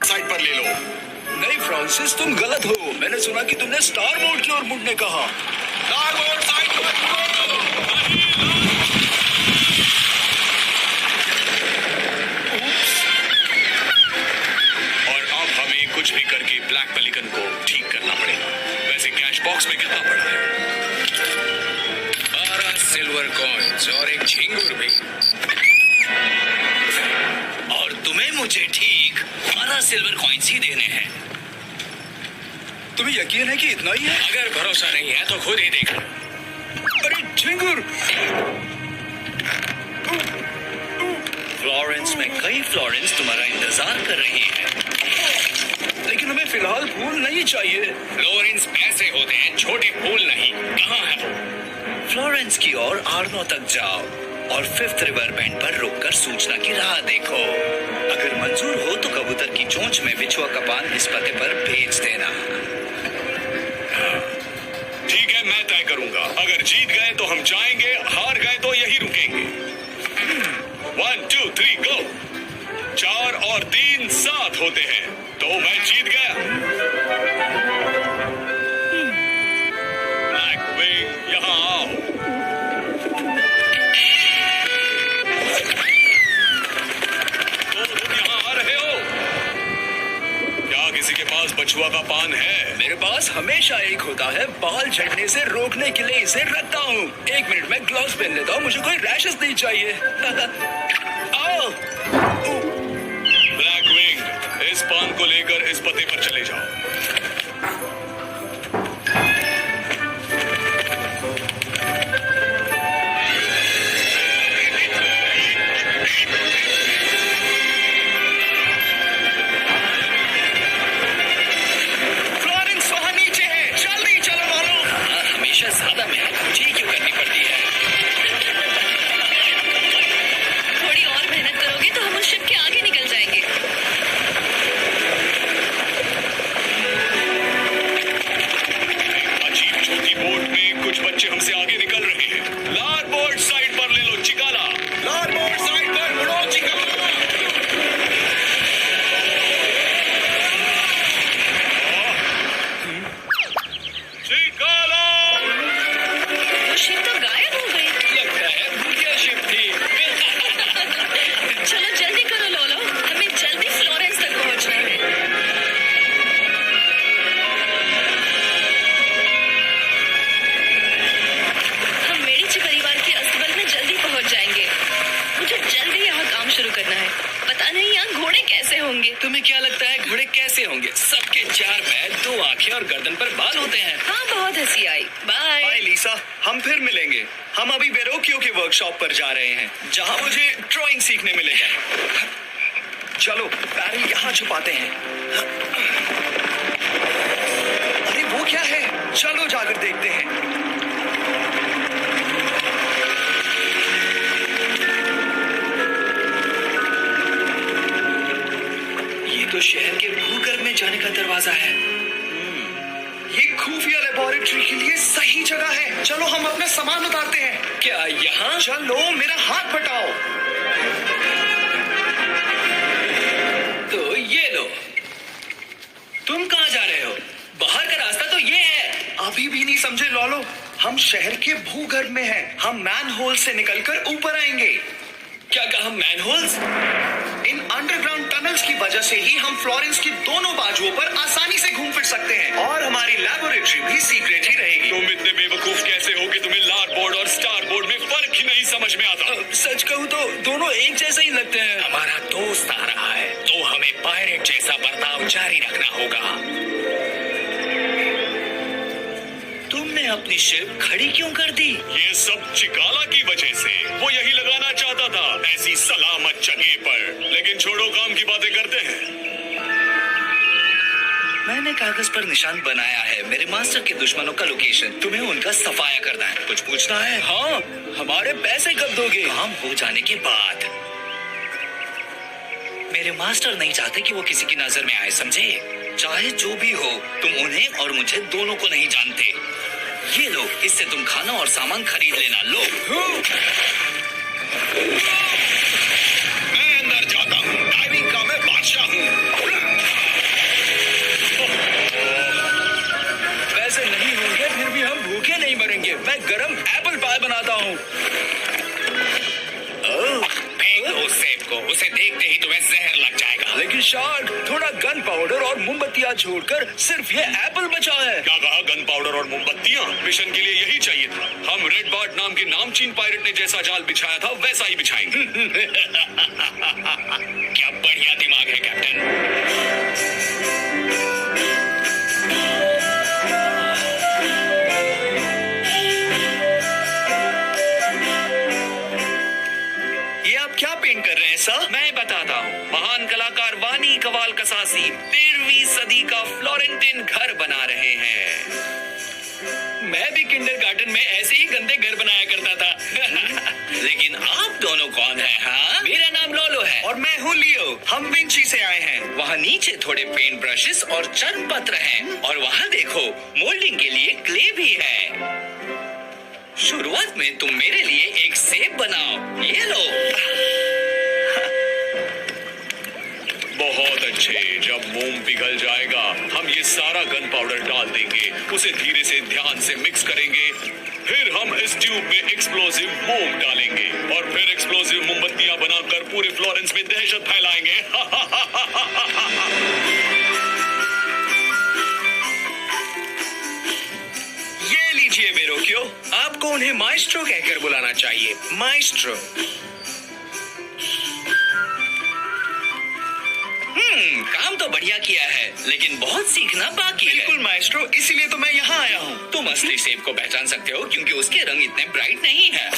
Side पर ले लो। नहीं फ्रांसिस, तुम गलत हो। मैंने सुना कि तुमने स्टार बोर्ड की ओर मुड़ने कहा। स्टार बोर्ड साइड पर मुड़ो। और अब हमें कुछ भी करके ब्लैक पेलिकन को ठीक करना पड़ेगा। वैसे कैश बॉक्स में कितना पड़ा है? 12 सिल्वर कॉइन्स और एक झिंगुर भी। और तुम्हें मुझे ठीक 12 सिल्वर कॉइन्स ही देने हैं। तुम्हें यकीन है कि इतना ही है? अगर भरोसा नहीं है तो खुद ही देख लो। अरे झिंगुर! फ्लोरेंस में कई फ्लोरेंस तुम्हारा इंतजार कर रही हैं। लेकिन हमें फिलहाल फूल नहीं चाहिए। फ्लोरेंस पैसे होते हैं, छोटे फूल नहीं। कहाँ है वो? फ्लोरेंस की ओर आर्नो तक जाओ और 5th रिवर बैंड पर रुककर सूचना की राह देखो। अगर मंजूर हो तो कबूतर की चोंच में बिछुआ का पान इस पते पर भेज देना। ठीक है, मैं तय करूंगा। अगर जीत गए तो हम जाएंगे, हार गए तो यही रुकेंगे। 1 2 3 गो। 4 और 3 7 होते हैं तो मैं जीत गया। ब्लैक विंग, यहाँ आओ। तो तुम यहाँ आ रहे हो? क्या किसी के पास बछुआ का पान है? मेरे पास हमेशा एक होता है। बाल झड़ने से रोकने के लिए इसे रखता हूँ। 1 मिनट में ग्लव्स पहन लेता हूँ, मुझे कोई रैशेस नहीं चाहिए। आओ। ब्लैक विंग, इस पान को लेकर इस पते पर चले जाओ। फ्लोरेंस वहाँ नीचे है, जल्दी चलो मानो। हमेशा ज्यादा मेहनत मुझे ही क्यों करनी पड़ती है? थोड़ी और मेहनत करोगे तो हम उस शिप के आगे निकल जाएंगे। अजीब छोटी बोट में कुछ बच्चे हमसे आगे निकल रहे हैं। लार बोर्ड साइड पर ले लो चिकाला। लार बोर्ड साइड पर मुड़ो चिकाला। चिकाला! वो शिप तो गायब हो गई। लगता है भूतिया शिप थी। चलो जल्दी करो लोलो, हमें जल्दी फ्लोरेंस तक पहुंचना है। हम मेडिची परिवार के अस्तबल में जल्दी पहुंच जाएंगे। मुझे जल्दी यहाँ काम शुरू करना है। पता नहीं यहाँ घोड़े कैसे होंगे। तुम्हें क्या लगता है घोड़े कैसे होंगे? सबके 4 पैर, 2 आंखें और गर्दन पर बाल होते हैं। हाँ, बहुत हंसी आई। बाय। हाय लीसा, हम फिर मिलेंगे। हम अभी बेरोकियो के वर्कशॉप पर जा रहे हैं, जहां मुझे ड्राइंग सीखने मिलेगा। चलो बैरल यहाँ छुपाते हैं। अरे वो क्या है? चलो जाकर देखते हैं। ये तो शहर के भूगर्भ में जाने का दरवाजा है। ये खुफिया लेबोरेटरी के लिए सही जगह है। चलो हम अपना सामान उतारते हैं। क्या यहाँ? चलो मेरा हाथ बटाओ। तो ये लो। तुम कहाँ जा रहे हो? बाहर का रास्ता तो ये है। अभी भी नहीं समझे लॉलो? हम शहर के भूगर्भ में हैं। हम मैनहोल से निकलकर ऊपर आएंगे। क्या कहा? मैनहोल्स? इन अंडरग्राउंड टनल्स की वजह से ही हम फ्लोरेंस की दोनों बाजुओं पर आसानी से घूम फिर सकते हैं और हमारी लैबोरेटरी भी सीक्रेट ही रहेगी। तुम इतने बेवकूफ कैसे हो कि तुम्हें लार बोर्ड और स्टार बोर्ड में फर्क ही नहीं समझ में आता? सच कहूँ तो दोनों एक जैसे ही लगते हैं। हमारा दोस्त आ रहा है तो हमें पायरेट जैसा बर्ताव जारी रखना होगा। तुमने अपनी शिप खड़ी क्यों कर दी? ये सब चिकाला की वजह से। वो यही लगाना चाहता था ऐसी सलामत जगह पर। लेकिन छोड़ो, काम की बातें करते हैं। मैंने कागज पर निशान बनाया है, मेरे मास्टर के दुश्मनों का लोकेशन। तुम्हें उनका सफाया करना है। कुछ पूछना है? हाँ, हमारे पैसे कब दोगे? काम हो जाने के बाद। मेरे मास्टर नहीं चाहते कि वो किसी की नजर में आए, समझे? चाहे जो भी हो, तुम उन्हें और मुझे दोनों को नहीं जानते। ये लो, इससे तुम खाना और सामान खरीद लेना। लो। मैं अंदर जाता हूँ। डाइविंग का मैं बादशाह हूँ। हूँ। फेंक दो उस सेब को, उसे देखते ही तुम्हें जहर लग जाएगा। लेकिन शार्क, थोड़ा गन पाउडर और मोमबत्तियां छोड़कर सिर्फ ये एप्पल बचा है। क्या कहा? गन पाउडर और मोमबत्तियां? मिशन के लिए यही चाहिए था। हम रेड बार्ट नाम के नामचीन पायरेट ने जैसा जाल बिछाया था वैसा ही बिछाएंगे। क्या बढ़िया दिमाग है कैप्टन। ये आप क्या पेंट कर रहे हैं सर? मैं बताता हूँ। महान कलाकार वानी कवाल कसासी 13वीं सदी का फ्लोरेंटाइन घर बना रहे हैं। मैं भी किंडरगार्टन में ऐसे ही गंदे घर बनाया करता था। लेकिन आप दोनों कौन हैं? हाँ, मेरा नाम लोलो है। और मैं हूँ लियो। हम विंची से आए हैं। वहाँ नीचे थोड़े पेंट ब्रशेस और चर्म पत्र हैं और वहाँ देखो मोल्डिंग के लिए क्ले भी है। शुरुआत में तुम मेरे लिए एक सेब बनाओ। ये लो। बहुत अच्छे। जब मोम पिघल जाएगा हम ये सारा गन पाउडर डाल देंगे, उसे धीरे से ध्यान से मिक्स करेंगे, फिर हम इस ट्यूब में एक्सप्लोसिव मोम डालेंगे और फिर एक्सप्लोसिव मोमबत्तियां बनाकर पूरे फ्लोरेंस में दहशत फैलाएंगे। ये लीजिए बेरोकियो। आपको उन्हें माइस्ट्रो कहकर बुलाना चाहिए। माइस्ट्रो। काम तो बढ़िया किया है, लेकिन बहुत सीखना बाकी है। बिल्कुल माइस्ट्रो, इसीलिए तो मैं यहाँ आया हूँ। तुम असली सेब को पहचान सकते हो क्योंकि उसके रंग इतने ब्राइट नहीं है।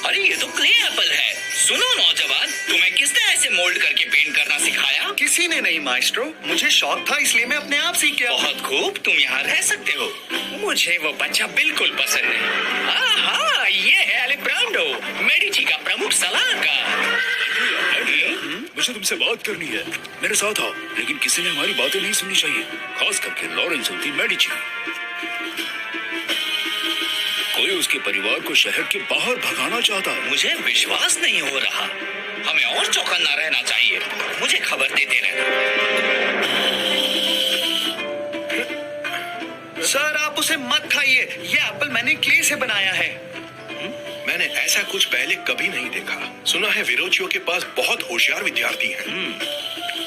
अरे ये तो क्ले एप्पल है। सुनो नौजवान, तुम्हें किसने ऐसे मोल्ड करके पेंट करना सिखाया? किसी ने नहीं माइस्ट्रो, मुझे शौक था इसलिए मैं अपने आप सीख गया। बहुत खूब, तुम यहाँ रह सकते हो। मुझे वो बच्चा बिल्कुल पसंद है। हाँ, ये है अलेब्रांडो, मेडिची का प्रमुख सलाहकार। मुझे तुमसे बात करनी है। मेरे साथ आओ। लेकिन किसी ने हमारी बातें नहीं सुननी चाहिए, खास करके लॉरेंस दी मेडिची। कोई उसके परिवार को शहर के बाहर भगाना चाहता है। मुझे विश्वास नहीं हो रहा। हमें और चौकन्ना रहना चाहिए। मुझे खबर देते रहना। सर आप उसे मत खाइए। ये एप्पल मैंने क्ले से बनाया है। मैंने ऐसा कुछ पहले कभी नहीं देखा। सुना है विरोचियों के पास बहुत होशियार विद्यार्थी हैं।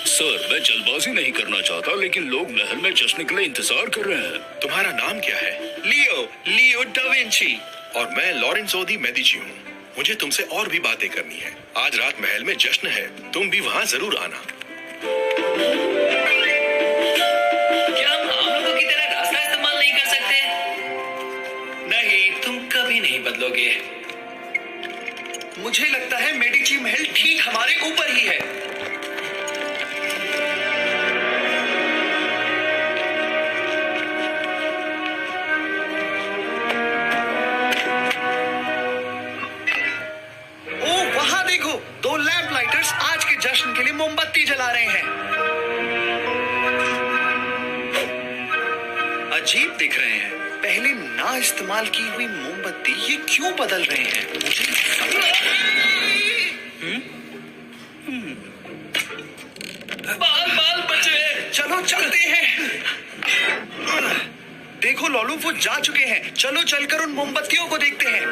सर, मैं जल्दबाजी नहीं करना चाहता, लेकिन लोग महल में जश्न के लिए इंतजार कर रहे हैं। तुम्हारा नाम क्या है? लियो डा विंची। और मैं लॉरेंसो दी मेडिची हूँ। मुझे तुमसे और भी बातें करनी है। आज रात महल में जश्न है, तुम भी वहाँ जरूर आना। क्या हम आम लोगों की तरह रास्ता इस्तेमाल नहीं कर सकते? नहीं, तुम कभी नहीं बदलोगे। मुझे लगता है मेडिची महल ठीक हमारे ऊपर ही है। ओ वहां देखो, दो लैंप लाइटर्स आज के जश्न के लिए मोमबत्ती जला रहे हैं। अजीब दिख रहे हैं। पहले ना इस्तेमाल की हुई मोमबत्ती ये क्यों बदल रहे हैं? बाल बचे। चलो चलते हैं। देखो लोलू, वो जा चुके हैं। चलो चलकर उन मोमबत्तियों को देखते हैं।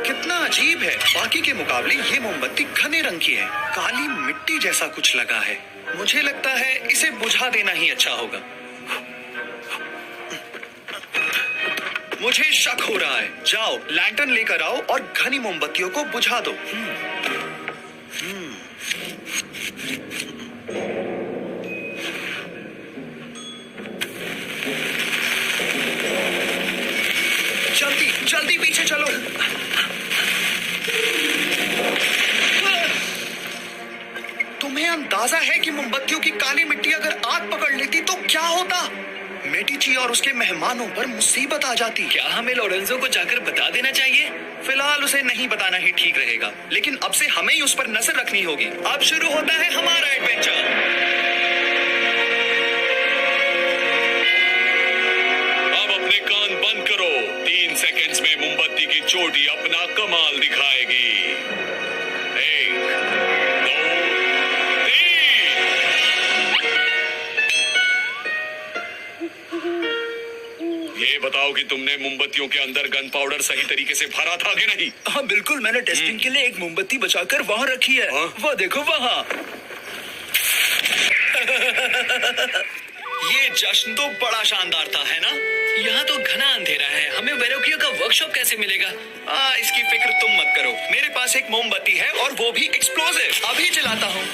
कितना अजीब है। बाकी के मुकाबले ये मोमबत्ती घने रंग की है। काली मिट्टी जैसा कुछ लगा है। मुझे लगता है इसे बुझा देना ही अच्छा होगा। मुझे शक हो रहा है। जाओ लैंटर्न लेकर आओ और घनी मोमबत्तियों को बुझा दो। जल्दी जल्दी पीछे चलो। तुम्हें अंदाजा है कि मोमबत्तियों की काली मिट्टी अगर आग पकड़ लेती तो क्या होता? मेडिची और उसके मेहमानों पर मुसीबत आ जाती। क्या हमें लोरेंजो को जाकर बता देना चाहिए? फिलहाल उसे नहीं बताना ही ठीक रहेगा, लेकिन अब से हमें ही उस पर नजर रखनी होगी। अब शुरू होता है हमारा एडवेंचर। अब अपने कान बंद करो। 3 सेकंड्स में मोमबत्ती की चोटी अपना कमाल दिखाएगी। 1, 2, 3। कि तुमने मोमबत्तियों के अंदर गन पाउडर सही तरीके से भरा था कि नहीं? हाँ बिल्कुल, मैंने टेस्टिंग के लिए एक मोमबत्ती बचाकर वहाँ रखी है। हाँ? वो देखो वहाँ। ये जश्न तो बड़ा शानदार था, है ना? यहाँ तो घना अंधेरा है, हमें वेरोकियो का वर्कशॉप कैसे मिलेगा? इसकी फिक्र तुम मत करो, मेरे पास एक मोमबत्ती है और वो भी एक्सप्लोसिव। अभी जलाता हूँ।